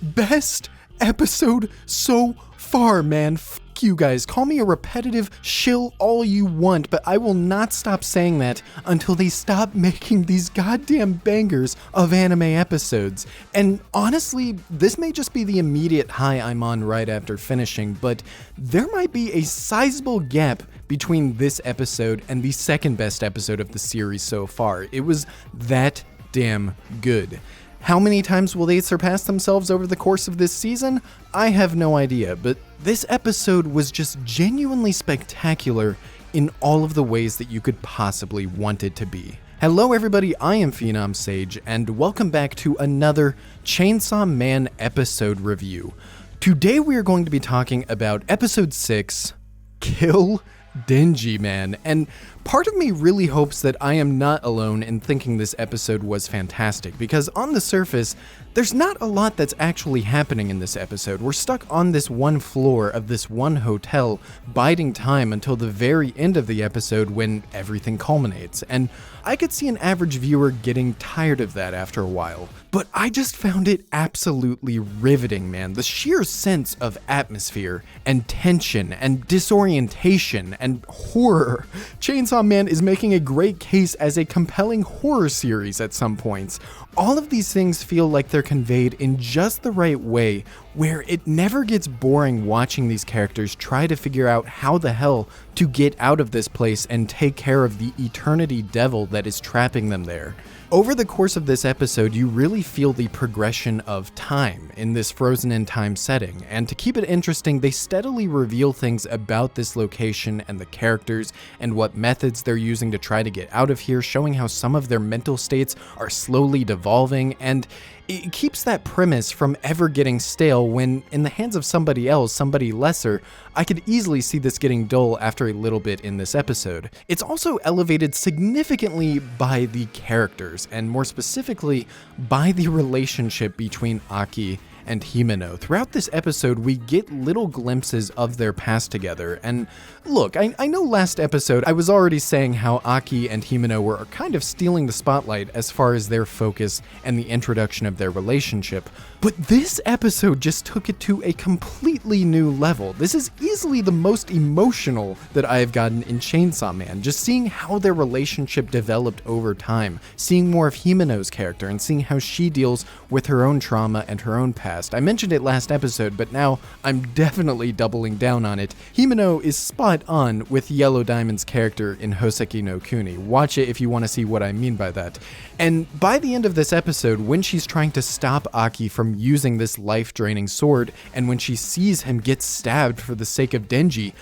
best episode so far, man. F you guys. Call me a repetitive shill all you want, but I will not stop saying that until they stop making these goddamn bangers of anime episodes. And honestly, this may just be the immediate high I'm on right after finishing, but there might be a sizable gap between this episode and the second best episode of the series so far. It was that damn good. How many times will they surpass themselves over the course of this season? I have no idea, but this episode was just genuinely spectacular in all of the ways that you could possibly want it to be. Hello everybody, I am Phenom Sage, and welcome back to another Chainsaw Man episode review. Today we are going to be talking about episode 6, Kill Denji, man, and part of me really hopes that I am not alone in thinking this episode was fantastic, because on the surface, there's not a lot that's actually happening in this episode. We're stuck on this one floor of this one hotel, biding time until the very end of the episode when everything culminates, and I could see an average viewer getting tired of that after a while. But I just found it absolutely riveting, man. The sheer sense of atmosphere and tension and disorientation and horror. Chainsaw Man is making a great case as a compelling horror series at some points. All of these things feel like they're conveyed in just the right way, where it never gets boring watching these characters try to figure out how the hell to get out of this place and take care of the eternity devil that is trapping them there. Over the course of this episode, you really feel the progression of time in this frozen in time setting, and to keep it interesting, they steadily reveal things about this location and the characters and what methods they're using to try to get out of here, showing how some of their mental states are slowly devolving, and it keeps that premise from ever getting stale when, in the hands of somebody else, somebody lesser, I could easily see this getting dull after a little bit in this episode. It's also elevated significantly by the characters, and more specifically, by the relationship between Aki and Himeno. Throughout this episode, we get little glimpses of their past together, and look, I know last episode I was already saying how Aki and Himeno were kind of stealing the spotlight as far as their focus and the introduction of their relationship, but this episode just took it to a completely new level. This is easily the most emotional that I have gotten in Chainsaw Man, just seeing how their relationship developed over time, seeing more of Himeno's character, and seeing how she deals with her own trauma and her own past. I mentioned it last episode, but now I'm definitely doubling down on it. Himeno is spot on with Yellow Diamond's character in Hoseki no Kuni. Watch it if you want to see what I mean by that. And by the end of this episode, when she's trying to stop Aki from using this life-draining sword, and when she sees him get stabbed for the sake of Denji,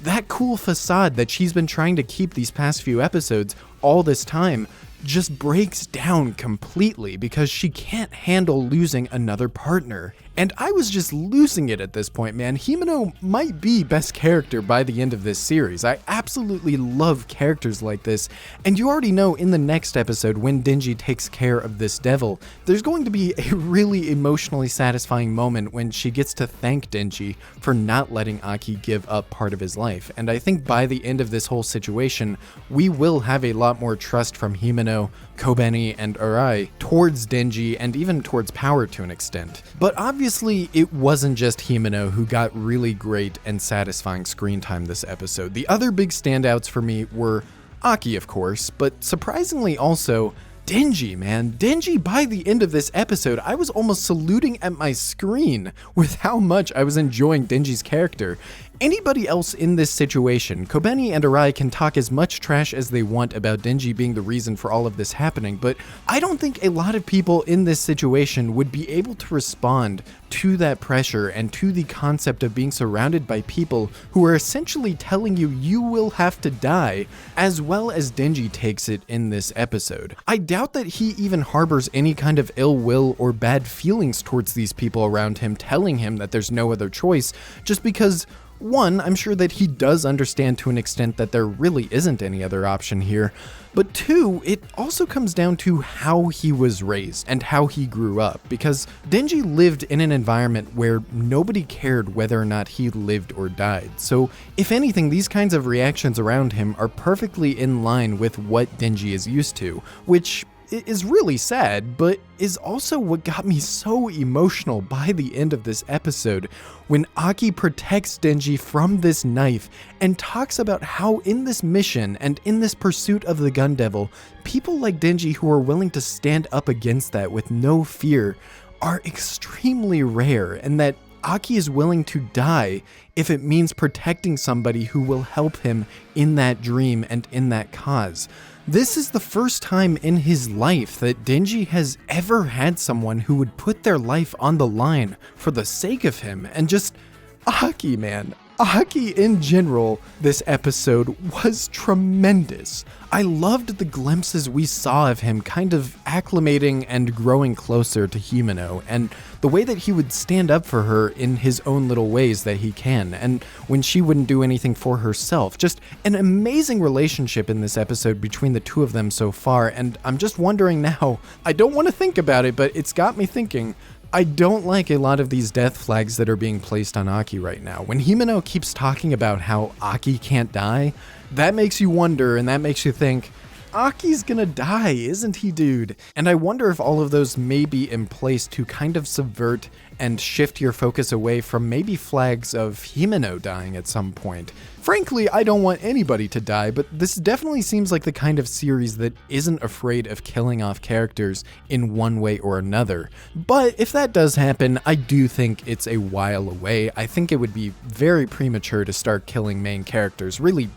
that cool facade that she's been trying to keep these past few episodes all this time just breaks down completely because she can't handle losing another partner. And I was just losing it at this point, man. Himeno might be best character by the end of this series. I absolutely love characters like this, and you already know in the next episode when Denji takes care of this devil, there's going to be a really emotionally satisfying moment when she gets to thank Denji for not letting Aki give up part of his life. And I think by the end of this whole situation, we will have a lot more trust from Himeno, Kobeni, and Arai towards Denji, and even towards Power to an extent. But obviously, it wasn't just Himeno who got really great and satisfying screen time this episode. The other big standouts for me were Aki, of course, but surprisingly also Denji, man. Denji, by the end of this episode, I was almost saluting at my screen with how much I was enjoying Denji's character. Anybody else in this situation, Kobeni and Arai can talk as much trash as they want about Denji being the reason for all of this happening, but I don't think a lot of people in this situation would be able to respond to that pressure and to the concept of being surrounded by people who are essentially telling you you will have to die, as well as Denji takes it in this episode. I doubt that he even harbors any kind of ill will or bad feelings towards these people around him telling him that there's no other choice, just because one, I'm sure that he does understand to an extent that there really isn't any other option here, but two, it also comes down to how he was raised and how he grew up, because Denji lived in an environment where nobody cared whether or not he lived or died. So if anything, these kinds of reactions around him are perfectly in line with what Denji is used to, which is really sad, but is also what got me so emotional by the end of this episode, when Aki protects Denji from this knife and talks about how in this mission and in this pursuit of the Gun Devil, people like Denji who are willing to stand up against that with no fear are extremely rare, and that Aki is willing to die if it means protecting somebody who will help him in that dream and in that cause. This is the first time in his life that Denji has ever had someone who would put their life on the line for the sake of him. And just Aki, man. Aki in general, this episode was tremendous. I loved the glimpses we saw of him kind of acclimating and growing closer to Himeno, and the way that he would stand up for her in his own little ways that he can, and when she wouldn't do anything for herself. Just an amazing relationship in this episode between the two of them so far, and I'm just wondering now, I don't want to think about it, but it's got me thinking, I don't like a lot of these death flags that are being placed on Aki right now. When Himeno keeps talking about how Aki can't die, that makes you wonder, and that makes you think, Aki's gonna die, isn't he, dude? And I wonder if all of those may be in place to kind of subvert and shift your focus away from maybe flags of Himeno dying at some point. Frankly, I don't want anybody to die, but this definitely seems like the kind of series that isn't afraid of killing off characters in one way or another. But if that does happen, I do think it's a while away. I think it would be very premature to start killing main characters, really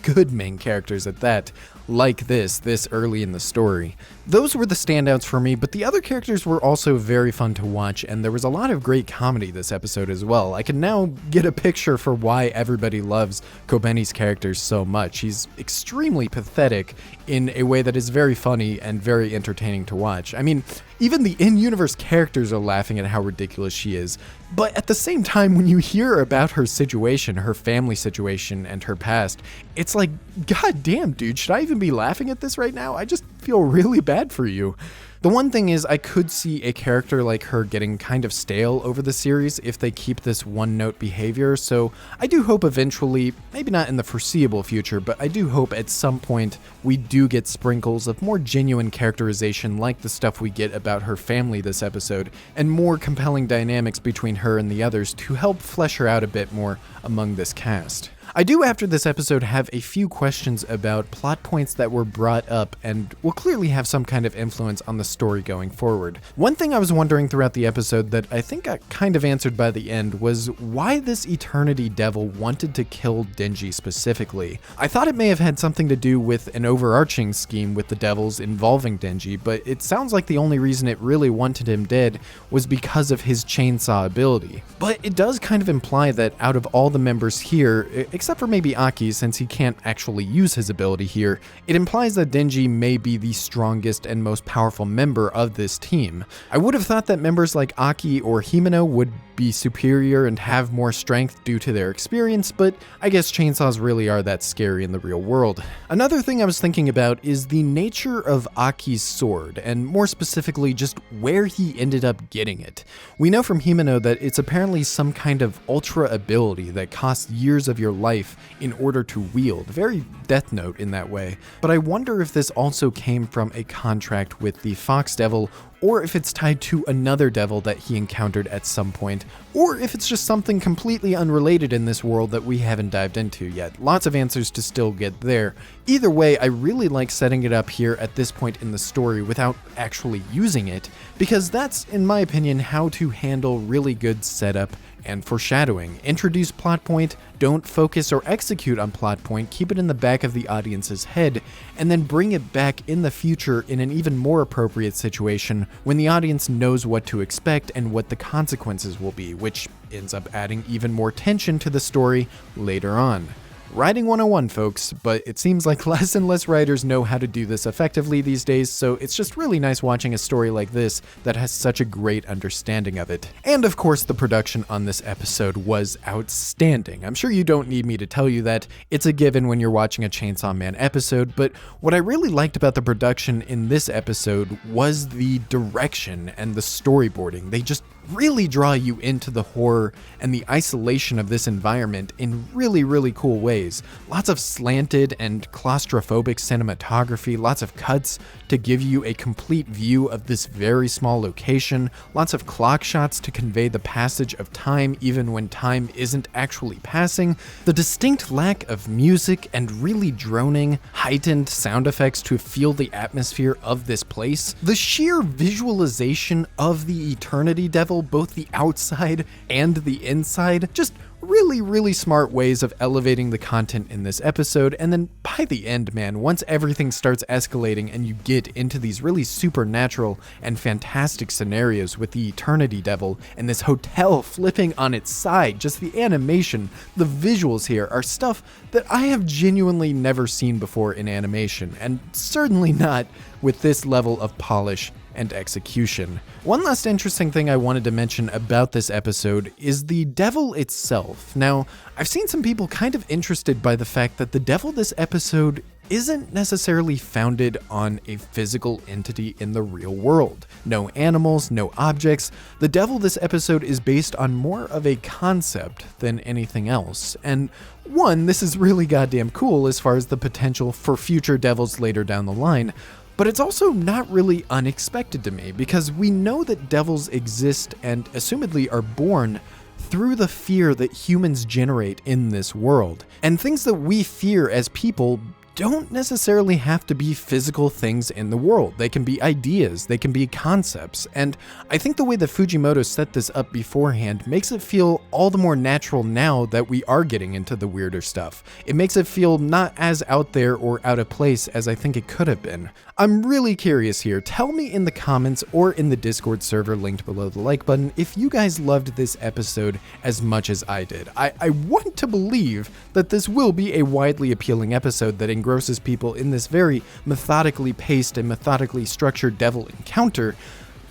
good main characters at that, like this early in the story. Those were the standouts for me, but the other characters were also very fun to watch, and there was a lot of great comedy this episode as well. I can now get a picture for why everybody loves Kobeni's characters so much. He's extremely pathetic in a way that is very funny and very entertaining to watch. I mean, even the in-universe characters are laughing at how ridiculous she is. But at the same time, when you hear about her situation, her family situation, and her past, it's like, god damn, dude, should I even be laughing at this right now? I just feel really bad for you. The one thing is, I could see a character like her getting kind of stale over the series if they keep this one-note behavior, so I do hope eventually, maybe not in the foreseeable future, but I do hope at some point we do get sprinkles of more genuine characterization like the stuff we get about her family this episode, and more compelling dynamics between her and the others to help flesh her out a bit more among this cast. I do, after this episode, have a few questions about plot points that were brought up and will clearly have some kind of influence on the story going forward. One thing I was wondering throughout the episode that I think got kind of answered by the end was why this Eternity Devil wanted to kill Denji specifically. I thought it may have had something to do with an overarching scheme with the devils involving Denji, but it sounds like the only reason it really wanted him dead was because of his chainsaw ability. But it does kind of imply that out of all the members here, except for maybe Aki, since he can't actually use his ability here, it implies that Denji may be the strongest and most powerful member of this team. I would have thought that members like Aki or Himeno would be superior and have more strength due to their experience, but I guess chainsaws really are that scary in the real world. Another thing I was thinking about is the nature of Aki's sword, and more specifically just where he ended up getting it. We know from Himeno that it's apparently some kind of ultra ability that costs years of your life in order to wield. Very Death Note in that way. But I wonder if this also came from a contract with the Fox Devil, or if it's tied to another devil that he encountered at some point, or if it's just something completely unrelated in this world that we haven't dived into yet. Lots of answers to still get there. Either way, I really like setting it up here at this point in the story without actually using it, because that's, in my opinion, how to handle really good setup and foreshadowing. Introduce plot point, don't focus or execute on plot point, keep it in the back of the audience's head, and then bring it back in the future in an even more appropriate situation when the audience knows what to expect and what the consequences will be, which ends up adding even more tension to the story later on. Writing 101, folks, but it seems like less and less writers know how to do this effectively these days, so it's just really nice watching a story like this that has such a great understanding of it. And of course, the production on this episode was outstanding. I'm sure you don't need me to tell you that. It's a given when you're watching a Chainsaw Man episode, but what I really liked about the production in this episode was the direction and the storyboarding. They just really draw you into the horror and the isolation of this environment in really, really cool ways. Lots of slanted and claustrophobic cinematography, lots of cuts to give you a complete view of this very small location, lots of clock shots to convey the passage of time even when time isn't actually passing, the distinct lack of music and really droning, heightened sound effects to feel the atmosphere of this place, the sheer visualization of the Eternity Devil, both the outside and the inside, just really, really smart ways of elevating the content in this episode. And then by the end, man, once everything starts escalating and you get into these really supernatural and fantastic scenarios with the Eternity Devil and this hotel flipping on its side, just the animation, the visuals here are stuff that I have genuinely never seen before in animation, and certainly not with this level of polish and execution. One last interesting thing I wanted to mention about this episode is the devil itself. Now, I've seen some people kind of interested by the fact that the devil this episode isn't necessarily founded on a physical entity in the real world. No animals, no objects. The devil this episode is based on more of a concept than anything else. And one, this is really goddamn cool as far as the potential for future devils later down the line. But it's also not really unexpected to me, because we know that devils exist and assumedly are born through the fear that humans generate in this world. And things that we fear as people don't necessarily have to be physical things in the world. They can be ideas, they can be concepts, and I think the way that Fujimoto set this up beforehand makes it feel all the more natural now that we are getting into the weirder stuff. It makes it feel not as out there or out of place as I think it could have been. I'm really curious here. Tell me in the comments or in the Discord server linked below the like button if you guys loved this episode as much as I did. I want to believe that this will be a widely appealing episode that engrosses people in this very methodically paced and methodically structured devil encounter,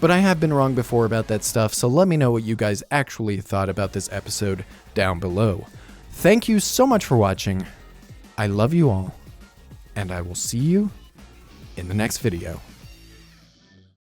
but I have been wrong before about that stuff, so let me know what you guys actually thought about this episode down below. Thank you so much for watching. I love you all, and I will see you in the next video.